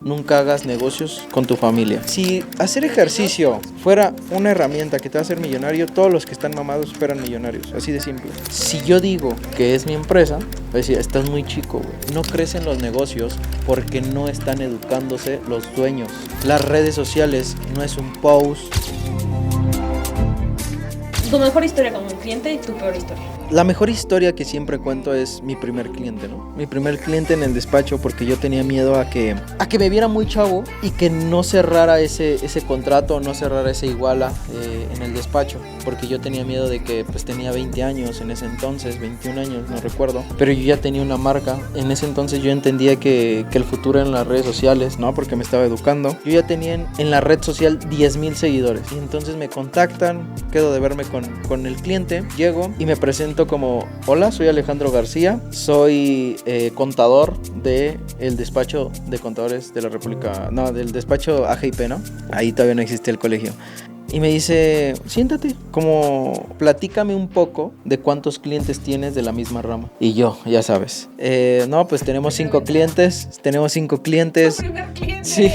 Nunca hagas negocios con tu familia. Si hacer ejercicio fuera una herramienta que te va a hacer millonario, todos los que están mamados fueran millonarios. Así de simple. Si yo digo que es mi empresa, voy a decir, estás muy chico, güey. No crecen los negocios porque no están educándose los dueños. Las redes sociales no es un post. Tu mejor historia con un cliente y tu peor historia. La mejor historia que siempre cuento es mi primer cliente, ¿no? Mi primer cliente en el despacho, porque yo tenía miedo a que me viera muy chavo y que no cerrara ese contrato, no cerrara esa iguala en el despacho, porque yo tenía miedo de que pues tenía 20 años en ese entonces, 21 años, no recuerdo, pero yo ya tenía una marca. En ese entonces yo entendía que el futuro era en las redes sociales, ¿no? Porque me estaba educando. Yo ya tenía en la red social 10,000 seguidores y entonces me contactan, quedo de verme con el cliente, llego y me presento como: hola, soy Alejandro García, soy contador del despacho de contadores de la República, no, del despacho AGIP, ¿no? Ahí todavía no existía el colegio. Y me dice: siéntate, como platícame un poco de cuántos clientes tienes de la misma rama. Y yo, ya sabes, no, pues tenemos 5 clientes. ¿Tu primer cliente? Sí.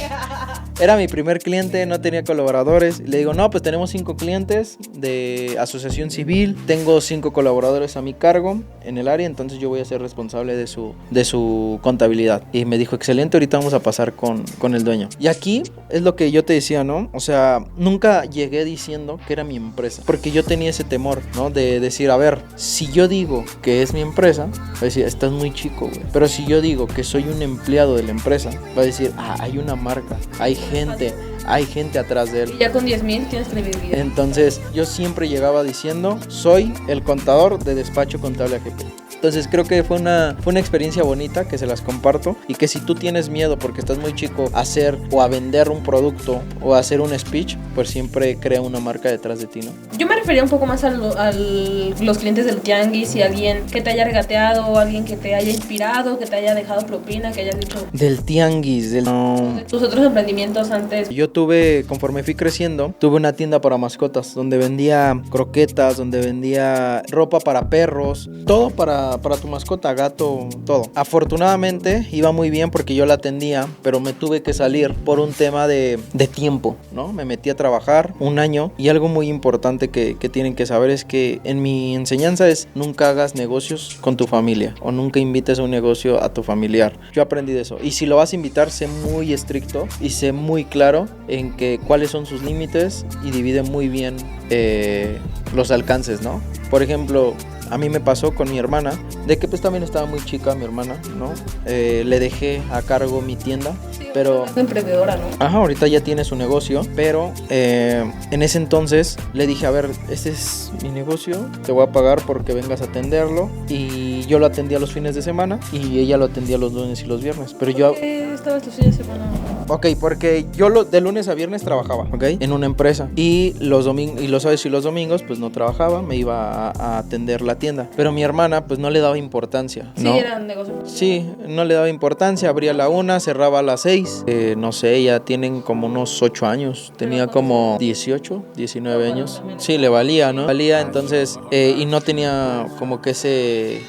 Era mi primer cliente, no tenía colaboradores. Le digo: no, pues tenemos 5 clientes de asociación civil. Tengo 5 colaboradores a mi cargo en el área, entonces yo voy a ser responsable de su contabilidad. Y me dijo: excelente, ahorita vamos a pasar con el dueño. Y aquí es lo que yo te decía, ¿no? O sea, nunca llegué diciendo que era mi empresa, porque yo tenía ese temor, ¿no? De decir, a ver, si yo digo que es mi empresa, va a decir, estás muy chico, güey. Pero si yo digo que soy un empleado de la empresa, va a decir, hay una marca, hay gente atrás de él. Y ya con 10,000 tienes credibilidad. Entonces yo siempre llegaba diciendo: soy el contador de despacho contable AGP. Entonces creo que fue una experiencia bonita que se las comparto, y que si tú tienes miedo porque estás muy chico a hacer o a vender un producto o a hacer un speech, pues siempre crea una marca detrás de ti, ¿no? Yo me refería un poco más a los clientes del tianguis, y alguien que te haya regateado, alguien que te haya inspirado, que te haya dejado propina, que hayas dicho... Del tianguis, no. Tus otros emprendimientos antes. Yo conforme fui creciendo, tuve una tienda para mascotas, donde vendía croquetas, donde vendía ropa para perros, todo para tu mascota, gato, todo. Afortunadamente iba muy bien porque yo la atendía, pero me tuve que salir por un tema de tiempo, ¿no? Me metí a trabajar 1 año, y algo muy importante que tienen que saber es que en mi enseñanza es: nunca hagas negocios con tu familia, o nunca invites a un negocio a tu familiar. Yo aprendí de eso, y si lo vas a invitar, sé muy estricto y sé muy claro en que cuáles son sus límites, y divide muy bien los alcances, ¿no? Por ejemplo, a mí me pasó con mi hermana, de que pues también estaba muy chica mi hermana, ¿no? Le dejé a cargo mi tienda, pero... Es emprendedora, ¿no? Ajá, ahorita ya tiene su negocio, pero en ese entonces le dije: a ver, este es mi negocio, te voy a pagar porque vengas a atenderlo. Y yo lo atendía los fines de semana y ella lo atendía los lunes y los viernes, pero yo... ¿Por qué estabas los fines de semana? Ok, porque yo de lunes a viernes trabajaba, ¿ok? En una empresa, y los domingos y los sábados y los domingos pues no trabajaba, me iba a atender la tienda. Pero mi hermana pues no le daba importancia, ¿no? Sí, era un negocio. Sí, no le daba importancia, abría a la 1, cerraba a las 6. No sé, ya tienen como unos 8 años, tenía como 18, 19 años. Sí, le valía, ¿no? Valía, entonces, y no tenía como que ese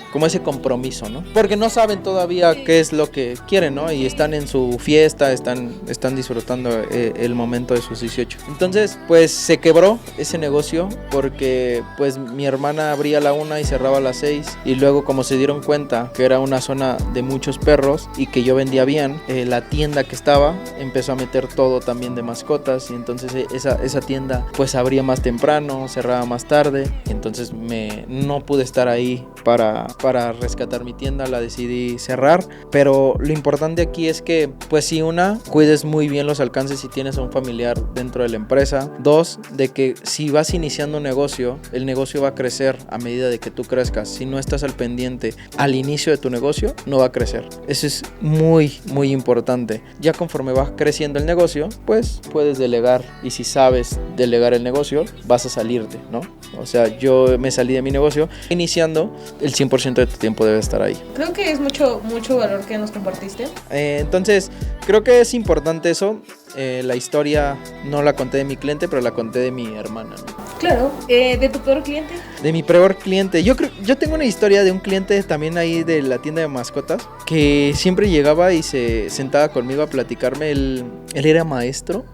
compromiso, ¿no? Porque no saben todavía qué es lo que quieren, ¿no? Y están en su fiesta, están disfrutando el momento de sus 18. Entonces, pues se quebró ese negocio porque pues mi hermana abría a la 1 y cerraba a las 6, y luego, como se dieron cuenta que era una zona de muchos perros y que yo vendía bien, la tienda que estaba empezó a meter todo también de mascotas, y entonces esa tienda pues abría más temprano, cerraba más tarde, y entonces no pude estar ahí para rescatar mi tienda, la decidí cerrar. Pero lo importante aquí es que pues si cuides muy bien los alcances si tienes a un familiar dentro de la empresa. 2, de que si vas iniciando un negocio, el negocio va a crecer a medida de que tú crezcas. Si no estás al pendiente al inicio de tu negocio, no va a crecer. Eso es muy, muy importante. Ya conforme vas creciendo el negocio, pues puedes delegar, y si sabes delegar el negocio, vas a salirte, ¿no? O sea, yo me salí de mi negocio iniciando, el 100% de tu tiempo debe estar ahí. Creo que es mucho valor que nos compartiste. Entonces, creo que es importante eso. La historia no la conté de mi cliente, pero la conté de mi hermana, ¿no? Claro, ¿de tu peor cliente? De mi peor cliente. Yo tengo una historia de un cliente también ahí de la tienda de mascotas que siempre llegaba y se sentaba conmigo a platicarme. Él era maestro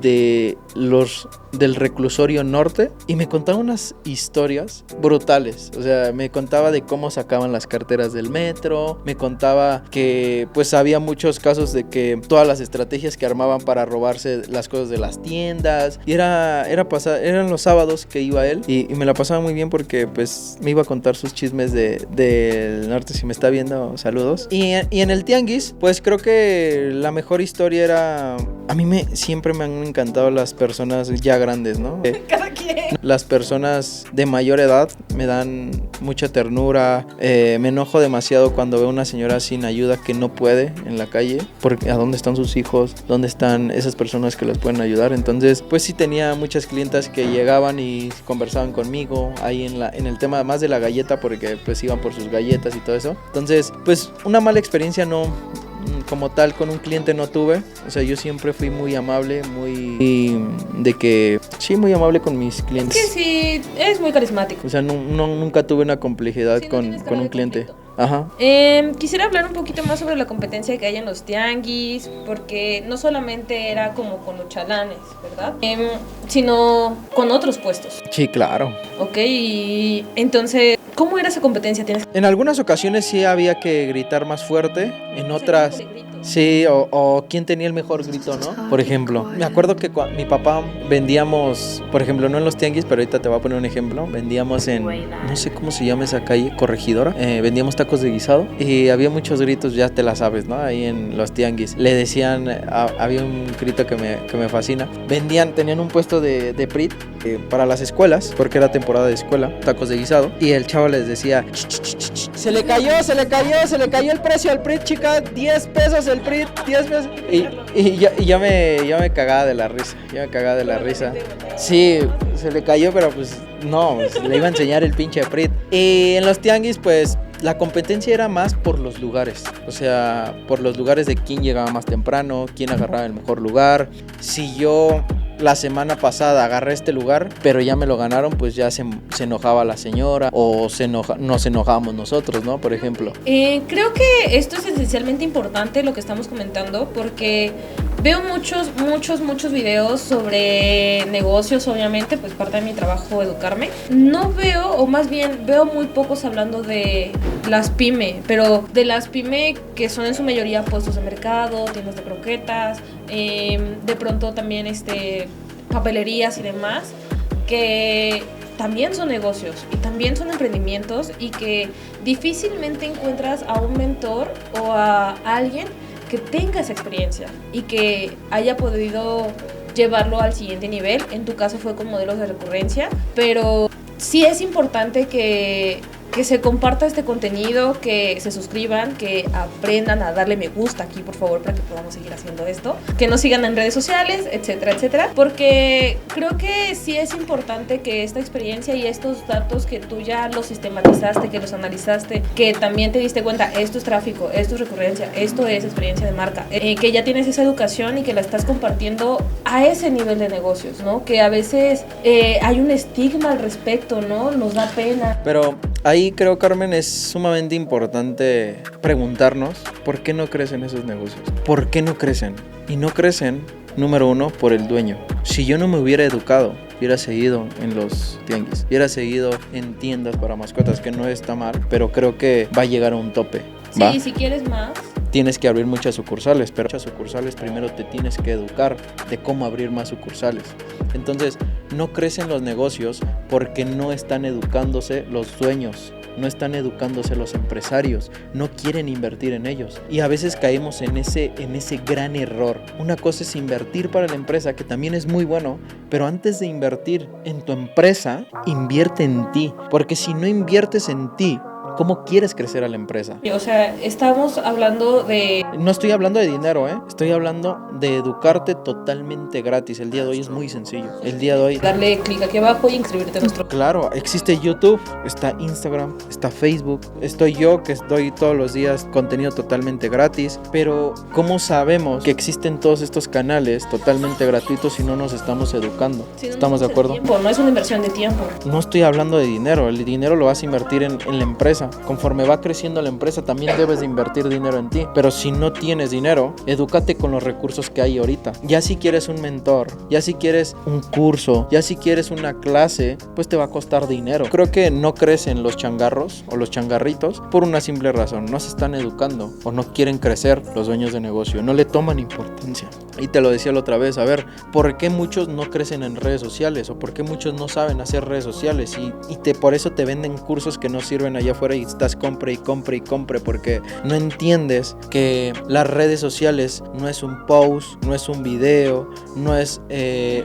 del reclusorio norte y me contaba unas historias brutales. O sea, me contaba de cómo sacaban las carteras del metro, me contaba que pues había muchos casos de que todas las estrategias que armaban para robarse las cosas de las tiendas, y eran los sábados que iba él y me la pasaba muy bien porque pues me iba a contar sus chismes del norte. Si me está viendo, saludos. Y en el tianguis pues creo que la mejor historia era, a mí siempre me han encantado las personas ya grandes, ¿no? Cada quien. Las personas de mayor edad me dan mucha ternura. Me enojo demasiado cuando veo una señora sin ayuda que no puede en la calle, porque ¿a dónde están sus hijos? ¿Dónde están esas personas que les pueden ayudar? Entonces pues sí, tenía muchas clientas que llegaban y conversaban conmigo ahí en el tema más de la galleta, porque pues iban por sus galletas y todo eso. Entonces pues una mala experiencia no, como tal, con un cliente no tuve. O sea, yo siempre fui muy amable, muy amable con mis clientes. Es que sí, es muy carismático. O sea, nunca tuve una complejidad con un cliente. Conflicto. Ajá. Quisiera hablar un poquito más sobre la competencia que hay en los tianguis, porque no solamente era como con los chalanes, ¿verdad? Sino con otros puestos. Sí, claro. Ok, y entonces, ¿cómo era esa competencia? En algunas ocasiones sí había que gritar más fuerte, en otras... Sí, o quién tenía el mejor grito, ¿no? Por ejemplo, me acuerdo que mi papá vendíamos, por ejemplo, no en los tianguis, pero ahorita te voy a poner un ejemplo. Vendíamos en, no sé cómo se llama esa calle, Corregidora. Vendíamos tacos de guisado y había muchos gritos, ya te la sabes, ¿no? Ahí en los tianguis. Le decían, había un grito que me fascina. Tenían un puesto de PRIT para las escuelas, porque era temporada de escuela, tacos de guisado. Y el chavo les decía, se le cayó el precio al PRIT, chica, 10 pesos el PRIT, 10 pesos. Y ya me cagaba de la risa. Sí, se le cayó, pero pues no, pues, le iba a enseñar el pinche PRIT. Y en los tianguis, pues la competencia era más por los lugares. O sea, por los lugares de quién llegaba más temprano, quién agarraba el mejor lugar. Si yo la semana pasada agarré este lugar, pero ya me lo ganaron, pues ya se enojaba la señora, o nos enojábamos nosotros, ¿no? Por ejemplo. Creo que esto es esencialmente importante, lo que estamos comentando, porque veo muchos videos sobre negocios, obviamente, pues parte de mi trabajo educarme. No veo, o más bien veo muy pocos hablando de las pyme, pero de las pyme que son en su mayoría puestos de mercado, tiendas de croquetas, de pronto también papelerías y demás, que también son negocios y también son emprendimientos, y que difícilmente encuentras a un mentor o a alguien que tenga esa experiencia y que haya podido llevarlo al siguiente nivel. En tu caso fue con modelos de recurrencia, pero sí es importante que se comparta este contenido, que se suscriban, que aprendan a darle me gusta aquí, por favor, para que podamos seguir haciendo esto, que nos sigan en redes sociales, etcétera, etcétera, porque creo que sí es importante que esta experiencia y estos datos que tú ya los sistematizaste, que los analizaste, que también te diste cuenta, esto es tráfico, esto es recurrencia, esto es experiencia de marca, que ya tienes esa educación y que la estás compartiendo a ese nivel de negocios, ¿no? Que a veces hay un estigma al respecto, ¿no? Nos da pena. Pero ahí creo, Carmen, es sumamente importante preguntarnos por qué no crecen esos negocios. ¿Por qué no crecen? Y no crecen, número uno, por el dueño. Si yo no me hubiera educado, hubiera seguido en los tianguis, hubiera seguido en tiendas para mascotas, que no está mal, pero creo que va a llegar a un tope. ¿va? Sí, si quieres más, tienes que abrir muchas sucursales, pero muchas sucursales primero te tienes que educar de cómo abrir más sucursales. Entonces, no crecen los negocios porque no están educándose los dueños, no están educándose los empresarios, no quieren invertir en ellos. Y a veces caemos en ese gran error. Una cosa es invertir para la empresa, que también es muy bueno, pero antes de invertir en tu empresa, invierte en ti, porque si no inviertes en ti, ¿cómo quieres crecer a la empresa? o sea, estamos hablando de No estoy hablando de dinero, estoy hablando de educarte totalmente gratis. El día de hoy es muy sencillo. El día de hoy... Darle clic aquí abajo y inscribirte a nuestro... Claro, existe YouTube, está Instagram, está Facebook, estoy yo que doy todos los días contenido totalmente gratis, pero ¿cómo sabemos que existen todos estos canales totalmente gratuitos si no nos estamos educando? Si no ¿Estamos de acuerdo? Tiempo, no es una inversión de tiempo. No estoy hablando de dinero, el dinero lo vas a invertir en la empresa. Conforme va creciendo la empresa también debes de invertir dinero en ti, pero si no tienes dinero, edúcate con los recursos que hay ahorita. Ya si quieres un mentor, ya si quieres un curso, ya si quieres una clase, pues te va a costar dinero. Creo que no crecen los changarros o los changarritos por una simple razón: no se están educando o no quieren crecer los dueños de negocio, no le toman importancia. Y te lo decía la otra vez, a ver, ¿por qué muchos no crecen en redes sociales? ¿O por qué muchos no saben hacer redes sociales? Y por eso te venden cursos que no sirven allá afuera y estás compre y compre y compre, porque no entiendes que las redes sociales no es un post, no es un video, no es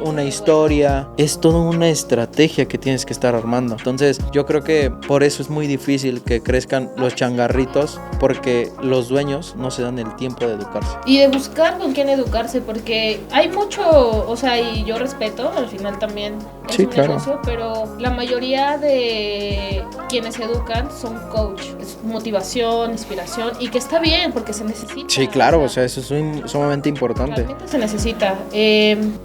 una historia, es toda una estrategia que tienes que estar armando. Entonces yo creo que por eso es muy difícil que crezcan los changarritos, porque los dueños no se dan el tiempo de educarse. Y de buscar con quién educarse, porque hay mucho, o sea, y yo respeto, al final también es Sí, un claro. negocio, pero la mayoría de quienes educan son coach, es motivación, inspiración, y que está bien, porque se necesita. Sí, claro, o sea, eso es sumamente importante. Realmente se necesita,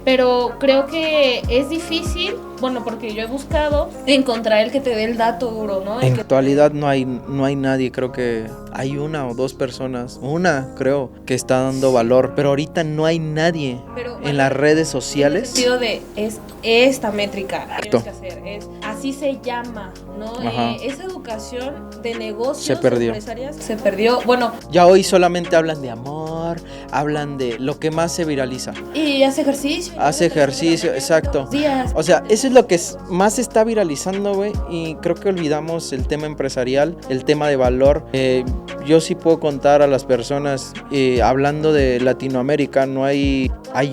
pero creo que es difícil, bueno, porque yo he buscado encontrar el que te dé el dato duro, ¿no? En actualidad no hay nadie, creo que hay una o dos personas, creo, que está dando valor, pero ahorita no hay nadie en las redes sociales. En el sentido de, es esta métrica que Exacto. tienes que hacer, es así se llama, ¿no? Ajá. Esa educación de negocios Se perdió. empresarias se perdió, bueno, Ya hoy solamente hablan de amor, hablan de lo que más se viraliza. y hace ejercicio. Hace ejercicio, exacto. Todos los días. O sea, eso es lo que más se está viralizando, güey, y creo que olvidamos el tema empresarial, el tema de valor. Yo sí puedo contar a las personas, hablando de Latinoamérica, no hay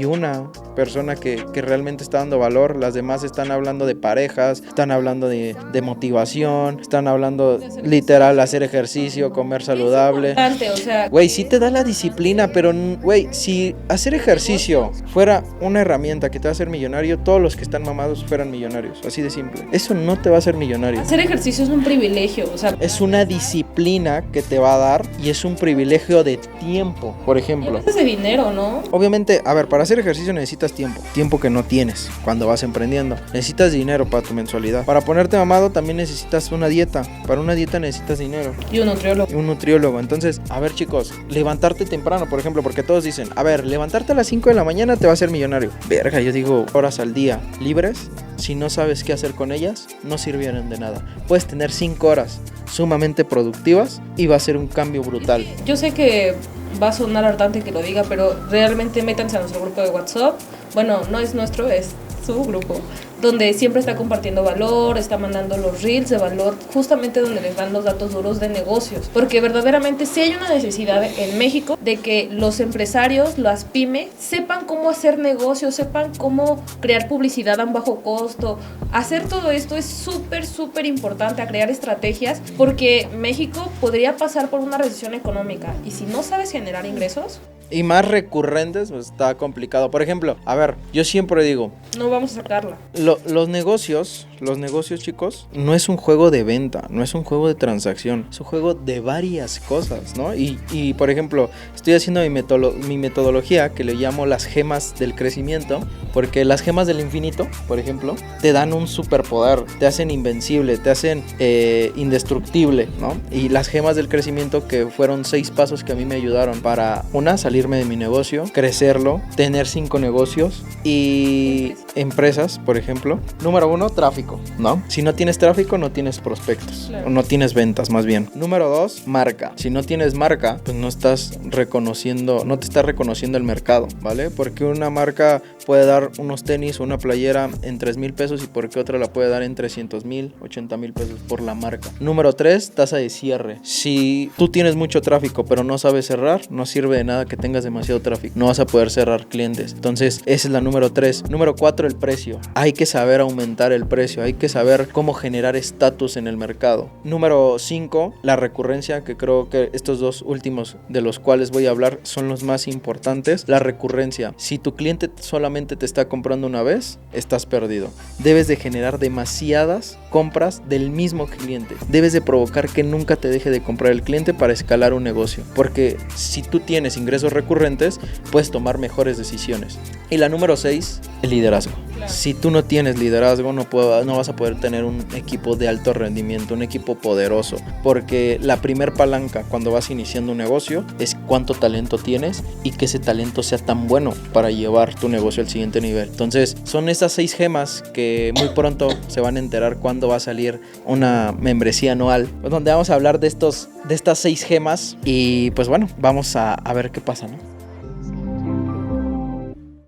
una persona que realmente está dando valor. Las demás están hablando de parejas, están hablando de motivación, están hablando literal hacer ejercicio, comer saludable. Es importante, o sea, Güey, sí te da la disciplina, pero, güey, si hacer ejercicio fuera una herramienta que te va a hacer millonario, todos los que están mamados fueran millonarios, así de simple. Eso no te va a hacer millonario. hacer ejercicio es un privilegio, o sea, Es una disciplina que te va a dar y es un privilegio de tiempo, por y ejemplo. a veces de dinero, ¿no? Obviamente, a ver, para hacer ejercicio necesitas tiempo que no tienes cuando vas emprendiendo. Necesitas dinero para tu mensualidad. Para ponerte mamado también necesitas una dieta. Para una dieta necesitas dinero. Y un nutriólogo. Un nutriólogo. Entonces, a ver, chicos, levantarte temprano, por ejemplo, porque todos dicen, a ver, levantarte a las 5 de la mañana te va a hacer millonario. Verga, yo digo, horas al día libres, si no sabes qué hacer con ellas, no sirvieron de nada. Puedes tener 5 horas sumamente productivas y va a ser un cambio brutal. Yo sé que va a sonar hartante que lo diga, pero realmente métanse a nuestro grupo de WhatsApp. Bueno, no es nuestro, es su grupo, donde siempre está compartiendo valor, está mandando los reels de valor, justamente donde les dan los datos duros de negocios, porque verdaderamente sí hay una necesidad en México de que los empresarios, las pymes, sepan cómo hacer negocios, sepan cómo crear publicidad a un bajo costo. Hacer todo esto es súper importante, a crear estrategias, porque México podría pasar por una recesión económica, y si no sabes generar ingresos, Y más recurrentes, pues está complicado. Por ejemplo, a ver, yo siempre digo, no vamos a sacarla. los negocios, chicos, no es un juego de venta, no es un juego de transacción, es un juego de varias cosas, ¿no? Y por ejemplo, estoy haciendo mi metodología que le llamo las gemas del crecimiento, porque las gemas del infinito, por ejemplo, te dan un superpoder, te hacen invencible, te hacen indestructible, ¿no? Y las gemas del crecimiento, que fueron 6 pasos que a mí me ayudaron para, una, salirme de mi negocio, crecerlo, tener 5 negocios y empresas, por ejemplo. Número 1, tráfico, ¿no? Si no tienes tráfico, no tienes prospectos, Claro. o no tienes ventas, más bien. Número 2, marca. Si no tienes marca, pues no te está reconociendo el mercado, ¿vale? Porque una marca puede dar unos tenis o una playera en 3,000 pesos y porque otra la puede dar en 300,000, 80,000 pesos por la marca. Número 3, tasa de cierre. Si tú tienes mucho tráfico pero no sabes cerrar, no sirve de nada que tengas demasiado tráfico, no vas a poder cerrar clientes. Entonces esa es la número 3. Número 4, el precio. Hay que saber aumentar el precio. negocio, hay que saber cómo generar estatus en el mercado. Número 5, la recurrencia, que creo que estos dos últimos de los cuales voy a hablar son los más importantes. La recurrencia, si tu cliente solamente te está comprando una vez, estás perdido. Debes de generar demasiadas compras del mismo cliente. Debes de provocar que nunca te deje de comprar el cliente para escalar un negocio, porque si tú tienes ingresos recurrentes, puedes tomar mejores decisiones. Y la número 6, el liderazgo. Claro. Si tú no tienes liderazgo, no vas a poder tener un equipo de alto rendimiento, un equipo poderoso, porque la primer palanca cuando vas iniciando un negocio es cuánto talento tienes y que ese talento sea tan bueno para llevar tu negocio al siguiente nivel. Entonces, son esas 6 gemas que muy pronto se van a enterar cuando va a salir una membresía anual, donde vamos a hablar de estas 6 gemas y pues bueno, vamos a ver qué pasa, ¿no?